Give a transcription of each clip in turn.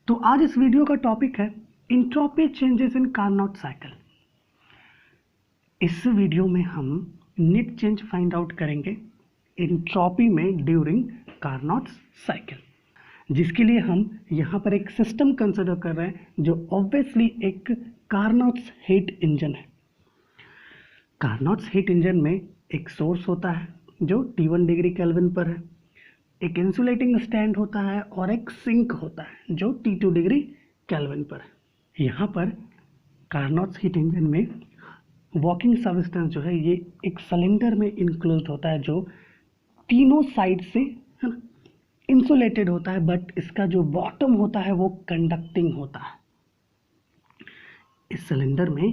तो आज इस वीडियो का टॉपिक है entropy changes in Carnot cycle. इस वीडियो में हम नेट चेंज फाइंड आउट करेंगे एंट्रोपी में ड्यूरिंग कार्नोट साइकिल, जिसके लिए हम यहाँ पर एक सिस्टम कंसिडर कर रहे हैं जो ऑब्वियसली एक कार्नोट्स हीट इंजन है। कार्नोट्स हीट इंजन में एक सोर्स होता है जो T1 डिग्री केल्विन पर है, एक इंसुलेटिंग स्टैंड होता है और एक सिंक होता है जो T2 डिग्री केल्विन पर है। यहाँ पर कार्नोट्स हीट इंजन में वर्किंग सब्सटेंस जो है ये एक सिलेंडर में इंक्लोज होता है जो तीनों साइड से है ना इंसुलेटेड होता है, बट इसका जो बॉटम होता है वो कंडक्टिंग होता है। इस सिलेंडर में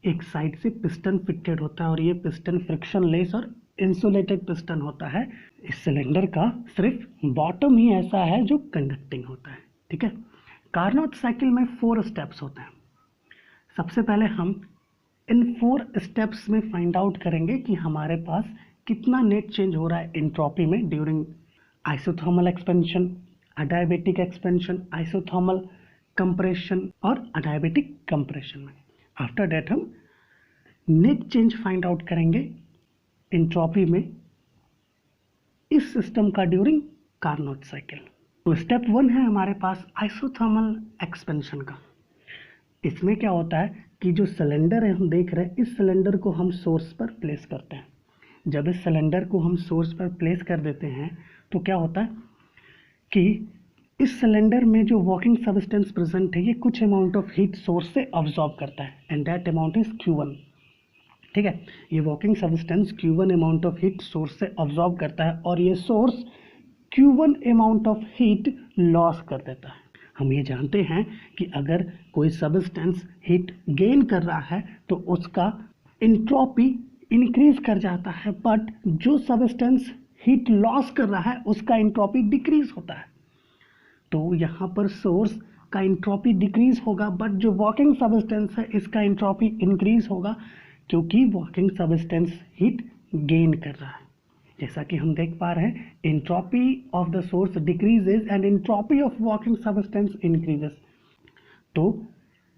एक साइड से पिस्टन फिटेड होता है और ये पिस्टन फ्रिक्शन लेस और इंसुलेटेड पिस्टन होता है। इस सिलेंडर का सिर्फ बॉटम ही ऐसा है जो कंडक्टिंग होता है। ठीक है, कार्नोट साइकिल में 4 स्टेप्स होते हैं। सबसे पहले हम इन 4 स्टेप्स में फाइंड आउट करेंगे कि हमारे पास कितना नेट चेंज हो रहा है एंट्रोपी में during isothermal expansion, adiabatic expansion, isothermal compression और अडायबेटिक कंप्रेशन में। आफ्टर दैट हम नेट चेंज फाइंड आउट करेंगे एंट्रोपी में इस सिस्टम का ड्यूरिंग कार्नोट साइकिल। तो स्टेप 1 है हमारे पास आइसोथर्मल एक्सपेंशन का। इसमें क्या होता है कि जो सिलेंडर है हम देख रहे हैं, इस सिलेंडर को हम सोर्स पर प्लेस करते हैं। जब इस सिलेंडर को हम सोर्स पर प्लेस कर देते हैं तो क्या होता है कि इस सिलेंडर में जो वर्किंग सब्सटेंस प्रेजेंट है ये कुछ अमाउंट ऑफ हीट सोर्स से अब्सॉर्ब करता है and that amount is Q1। ठीक है, ये working substance Q1 amount of heat source से अब्सॉर्ब करता है और ये source Q1 amount of heat loss कर देता है। हम ये जानते हैं कि अगर कोई सब्सटेंस हीट गेन कर रहा है तो उसका एंट्रोपी इंक्रीज कर जाता है, बट जो सब्सटेंस हीट लॉस कर रहा है उसका एंट्रोपी डिक्रीज होता है। तो यहाँ पर सोर्स का एंट्रोपी डिक्रीज होगा, बट जो वर्किंग सब्सटेंस है इसका एंट्रोपी इंक्रीज होगा क्योंकि वर्किंग सब्सटेंस हीट गेन कर रहा है। जैसा कि हम देख पा रहे हैं, entropy of the source decreases and entropy of working substance increases. तो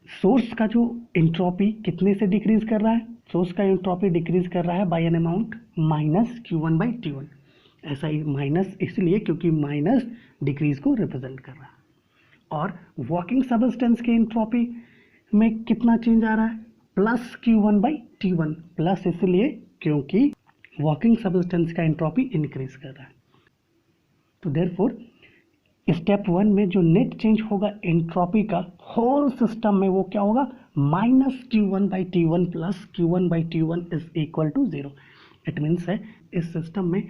सोर्स का जो एंट्रोपी कितने से डिक्रीज कर रहा है? सोर्स का एंट्रोपी डिक्रीज कर रहा है by an amount minus Q1 by T1। ऐसा ही माइनस इसलिए क्योंकि माइनस डिक्रीज को रिप्रेजेंट कर रहा है। और वर्किंग सब्सटेंस के एंट्रोपी में कितना चेंज आ रहा है? Plus Q1 by T1। Plus इसलिए क्योंकि वर्किंग सब्सटेंस का एंट्रोपी इंक्रीज कर रहा है। तो देयरफॉर स्टेप 1 में जो नेट चेंज होगा एंट्रोपी का होल सिस्टम में वो क्या होगा? Minus Q1 by T1 plus Q1 by T1 is equal to 0। It means है इस सिस्टम में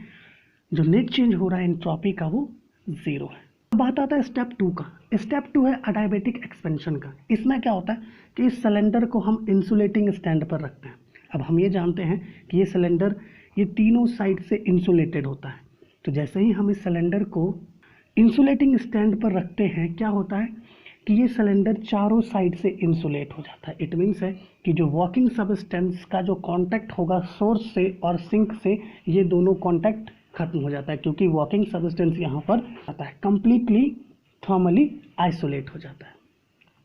जो नेट चेंज हो रहा है एंट्रोपी का वो 0 है। अब बात आता है स्टेप 2 का। स्टेप 2 है अडायबेटिक एक्सपेंशन का। इसमें क्या होता है कि इस सिलेंडर को हम इंसुलेटिंग स्टैंड पर रखते हैं। अब हम ये जानते हैं कि ये सिलेंडर ये तीनों साइड से इंसुलेटेड होता है। तो जैसे ही हम इस सिलेंडर को इंसुलेटिंग स्टैंड पर रखते हैं क्या होता है कि ये सिलेंडर चारों साइड से इंसुलेट हो जाता है। इट मीन्स है कि जो वर्किंग सब्सटेंस का जो कांटेक्ट होगा सोर्स से और सिंक से, ये दोनों कांटेक्ट खत्म हो जाता है क्योंकि वर्किंग सब्सटेंस यहाँ पर आता है कंप्लीटली थर्मली आइसोलेट हो जाता है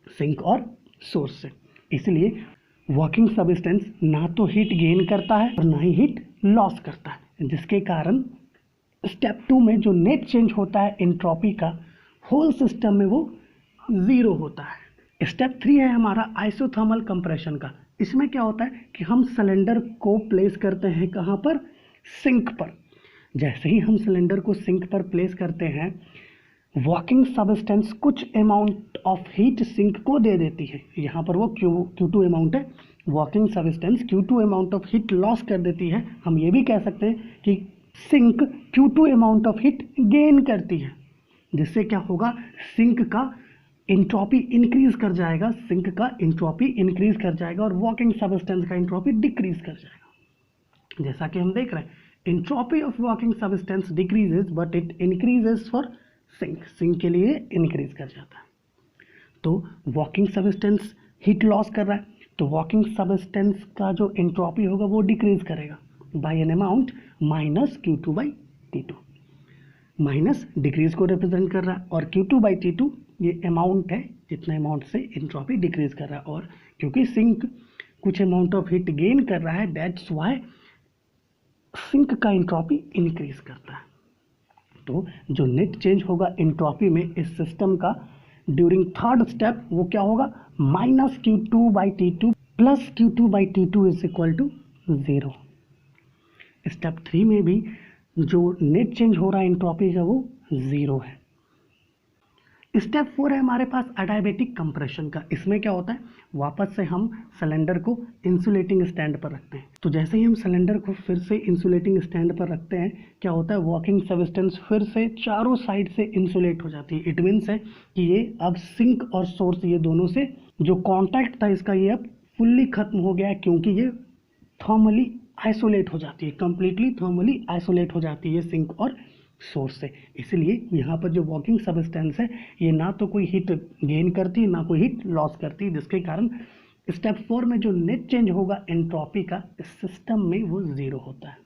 सिंक और सोर्स से। इसलिए वर्किंग सब्सटेंस ना तो हीट गेन करता है और ना ही हीट लॉस करता है, जिसके कारण स्टेप 2 में जो नेट चेंज होता है एंट्रोपी का होल सिस्टम में वो 0 होता है। स्टेप 3 है हमारा आइसोथर्मल कंप्रेशन का। इसमें क्या होता है कि हम सिलेंडर को प्लेस करते हैं कहाँ पर? सिंक पर। जैसे ही हम सिलेंडर को सिंक पर प्लेस करते हैं वर्किंग सब्सटेंस कुछ अमाउंट ऑफ हीट सिंक को दे देती है। यहाँ पर वो Q2 अमाउंट है। Working substance Q2 amount of heat loss कर देती है। हम ये भी कह सकते हैं कि sink Q2 amount of heat gain करती है, जिससे क्या होगा? सिंक का एंट्रोपी इंक्रीज कर जाएगा, सिंक का एंट्रोपी इंक्रीज कर जाएगा और वर्किंग सब्सटेंस का एंट्रोपी डिक्रीज कर जाएगा। जैसा कि हम देख रहे हैं, entropy of working substance decreases but it increases for sink. Sink के लिए इंक्रीज कर जाता है। तो वर्किंग सब्सटेंस हीट लॉस कर रहा है तो वर्किंग सब्सटेंस का जो एंट्रोपी होगा वो डिक्रीज करेगा by an amount minus Q2 by T2। Minus decrease को रिप्रेजेंट कर रहा है और Q2 बाई T2 ये अमाउंट है जितना अमाउंट से एंट्रोपी डिक्रीज कर रहा है, और क्योंकि सिंक कुछ अमाउंट ऑफ हीट गेन कर रहा है, दैट्स वाई सिंक का एंट्रोपी इंक्रीज करता है। तो जो नेट चेंज होगा एंट्रोपी में इस सिस्टम का ड्यूरिंग थर्ड स्टेप वो क्या होगा, minus Q2/T2 plus Q2/T2 is equal to 0। Step 3 में भी जो नेट चेंज हो रहा है एंट्रोपी का वो 0 है। स्टेप 4 है हमारे पास एडियाबेटिक कंप्रेशन का। इसमें क्या होता है, वापस से हम सिलेंडर को इंसुलेटिंग स्टैंड पर रखते हैं। तो जैसे ही हम सिलेंडर को फिर से इंसुलेटिंग स्टैंड पर रखते हैं, क्या होता है, वर्किंग सब्सटेंस फिर से चारों साइड से इंसुलेट हो जाती है। इट मीन्स है कि ये अब सिंक और सोर्स ये दोनों से जो कॉन्टैक्ट था इसका ये अब फुल्ली खत्म हो गया है, क्योंकि ये थर्मली आइसोलेट हो जाती है, कंप्लीटली थर्मली आइसोलेट हो जाती है सिंक और सोर्स से। इसलिए यहाँ पर जो वर्किंग सब्सटेंस है ये ना तो कोई हीट गेन करती ना कोई हीट लॉस करती, जिसके कारण स्टेप 4 में जो नेट चेंज होगा एंट्रोपी का इस सिस्टम में वो 0 होता है।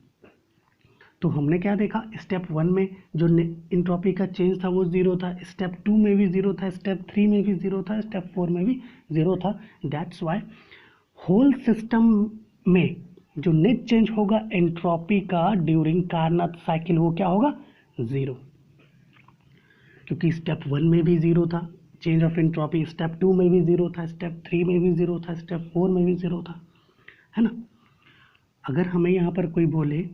तो हमने क्या देखा, स्टेप 1 में जो एंट्रोपी का चेंज था वो 0 था, स्टेप 2 में भी 0 था, स्टेप 3 में भी 0 था, स्टेप 4 में भी 0 था। दैट्स वाई होल सिस्टम में जो नेट चेंज होगा एंट्रोपी का ड्यूरिंग कार्नोट साइकिल वो क्या होगा, 0। क्योंकि स्टेप 1 में भी 0 था चेंज ऑफ एंट्रोपी, स्टेप 2 में भी 0 था, स्टेप 3 में भी 0 था, स्टेप 4 में भी 0 था, है ना। अगर हमें यहाँ पर कोई बोले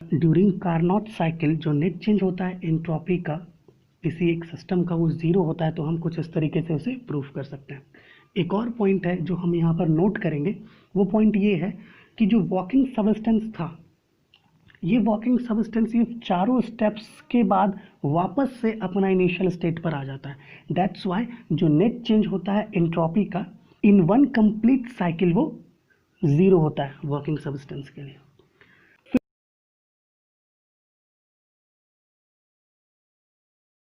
ड्यूरिंग कार्नोट साइकिल जो नेट चेंज होता है एंट्रोपी का किसी एक सिस्टम का वो 0 होता है, तो हम कुछ इस तरीके से उसे प्रूव कर सकते हैं। एक और पॉइंट है जो हम यहाँ पर नोट करेंगे, वो पॉइंट ये है कि जो वर्किंग सब्सटेंस था ये वर्किंग सब्सटेंस ये चारों स्टेप्स के बाद वापस से अपना इनिशियल स्टेट पर आ जाता है। दैट्स वाई जो नेट चेंज होता है एंट्रोपी का इन वन कंप्लीट साइकिल वो 0 होता है वर्किंग सब्सटेंस के लिए।